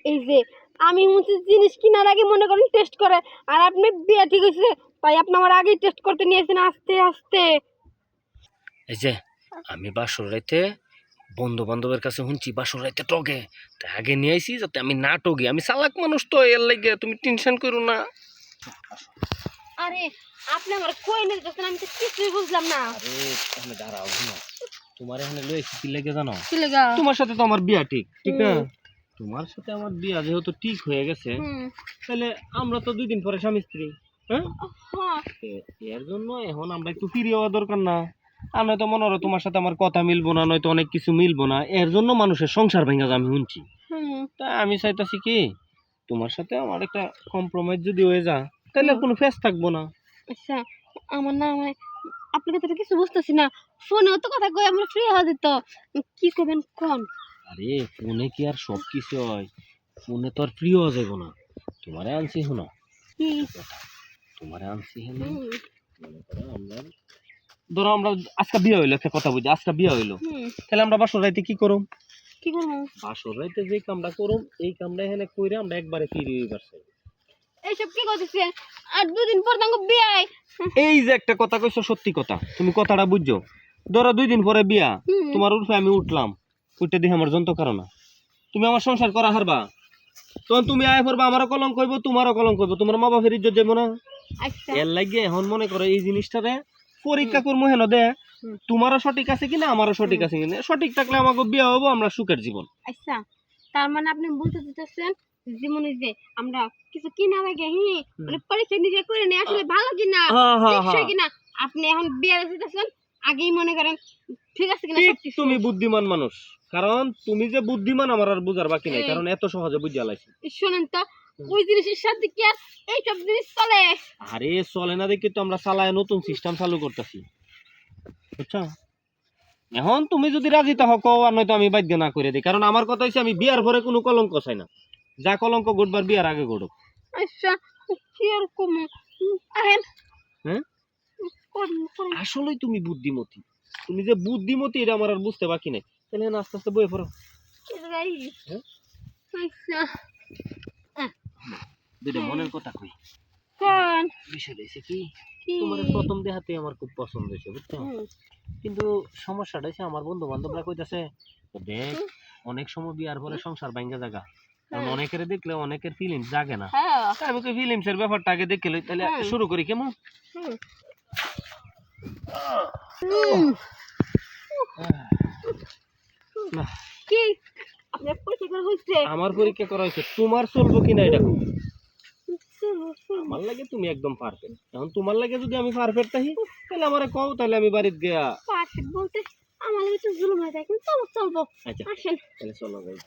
এই যে আমি হচ্ছে জিনিস কেনার আগে মনে করেন টেস্ট করে, আর আপনি বিয়া ঠিক হয়েছে তাই আপনি আমার আগেই টেস্ট করতে নিয়েছেন আস্তে আস্তে। এই যে আমি বাসর রাইতে বন্ধু বান্ধবের কাছে শুনছি বাসর রাইতে টগে, তাই আগে নিয়ে আইছি যাতে আমি না টগি। আমি চালাক মানুষ তো, এর লাগে তুমি টেনশন করো না। আরে আপনি আমার কই নিয়ে যাচ্ছেন আমি তো কিছুই বুঝলাম না। আরে এখানে দাঁড়াও, শোনো, তোমার এখানে লয়েছি কি লাগে জানো? কি লাগা? তোমার সাথে তো আমার বিয়া ঠিক ঠিক না? তোমার সাথে আমার বিয়া যেহেতু ঠিক হয়ে গেছে, তাহলে আমরা তো 2 দিন পরে স্বামী স্ত্রী। হ্যাঁ, এর জন্য এখন আমরা একটু ফিরে হওয়া দরকার না? আর নয়তো মনে হয় তোমার সাথে আমার কথা মিলবো না, নয়তো অনেক কিছু মিলবো না, এর জন্য মানুষের সংসার ভেঙে আমি শুনছি। তা আমি চাইতাছি কি, তোমার সাথে আমার একটা কম্প্রোমাইজ যদি হয়ে যা, তাহলে আর কোনো ফেস থাকবো না। আচ্ছা আমার না মানে আপনার কথা কিছু বুঝতেছি না, ফোনেও তো কথা কই আমরা ফ্রি হওয়া যেত, কি করবেন কোন? আরে ফোনে কি আর সব কিছু হয়? ফোনে তো আর ফ্রি হওয়া যাবো না। তোমারে আনছি, শোনো কথা, তোমারে আনছি হেনে মনে করো আমরা, ধরো আমরা আজকে বিয়ে হইলো, একটা কথা বুঝি, আজকে বিয়ে হইলো, তাহলে আমরা বাসর রাইতে কি করুম? কি করব? বাসর রাইতে যে কামটা করুম এই কামটা এখানে কইরা আমরা একবারে ফিরে হইবার চাই। এইসব কি করতেছেন? আর 2 দিন পর তাঙ্গ বিয়াই। এই যে একটা কথা কইছো, সত্যি কথা, তুমি কথাটা বুঝছো। ধরো 2 দিন পরে বিয়া, তোমার উঠে আমি উঠলাম, উঠতে দেখে আমার যন্ত্র কারো না, তুমি আমার সংসার করা হারবা, তখন তুমি আয় পড়বা, আমারও কলঙ্ক কইব, তোমারও কলঙ্ক কইব, তোমার মা বাপের ইজ্জত যাবো না? আচ্ছা এর লাগিয়ে এখন মনে করো এই জিনিসটারে পরীক্ষা করবো হেন দে, তোমারও সঠিক আছে কিনা আমারও সঠিক আছে কিনা, সঠিক থাকলে আমাকে বিয়া হবো, আমরা সুখের জীবন। আচ্ছা তার মানে আপনি বলতে চাচ্ছেন জীবনে যে আমরা কিছু কিনার আগে মানে পরীক্ষা নিজে করে নিয়ে আসলে ভালো কিনা টেকসই কিনা, আপনি এখন বিয়ে দিতেছেন আগেই মনে করেন ঠিক আছে কিনা ঠিক, তুমি বুদ্ধিমান মানুষ, কারণ তুমি যে বুদ্ধিমান আমার আর বুঝার বাকি নাই, কারণ এত সহজে বুঝা লাইছি। শোনেন তো, ওই জিনিসের সাথে কি আর এইসব জিনিস চলে? আরে চলে না দেখি তো আমরা চালায় নতুন সিস্টেম চালু করতেছি, বুঝছো? এখন তুমি যদি রাজি থাকো কও, আর নয়তো আমি বাধ্য না করে দিই, কারণ আমার কথা হচ্ছে আমি বিয়ার পরে কোনো কলঙ্ক চাই না, যা কলঙ্ক ঘটবার বিয়ার আগে ঘটুক। আচ্ছা কি আর কম আহেন। হ্যাঁ, করুন করুন। আসলেই তুমি বুদ্ধিমতী, তুমি যে বুদ্ধিমতী এটা আমার আর বুঝতে বাকি নাই। তাহলে না আস্তে আস্তে বয়ে পড়ো। হ্যাঁ? আচ্ছা দুইটা মনের কথা কই। কোন বিষয়টা হচ্ছে কি, তোমার প্রথম দেখাতে আমার খুব পছন্দ হয়েছে, বুঝছো? কিন্তু সমস্যাটা হচ্ছে আমার বন্ধু বান্ধবরা কইতাছে দেখ, অনেক সময় বিয়ার পরে সংসার ভাঙ্গা জায়গা, কারণ অনেকের দেখলে অনেকের ফিলিংস জাগে না। তাই আমি কই ফিলিংস এর ব্যাপারটা আগে দেখে লই, তাহলে শুরু করি কেমন? কি আপনার পরীক্ষা হইছে? আমার পরীক্ষা করা হয়েছে, তোমার চলবো কিনা এটা খুব আমার লাগে, তুমি একদম পারফেক্ট। এখন তোমার লাগে যদি আমি পারফেক্ট থাকি, তাহলে আমারে কও, তাহলে আমি বাড়িতে গিয়া পারফেক্ট বলতে আমার একটু জুলুম হয়ে যায় কিন্তু চলবো। আচ্ছা আসেন তাহলে চলো যাই।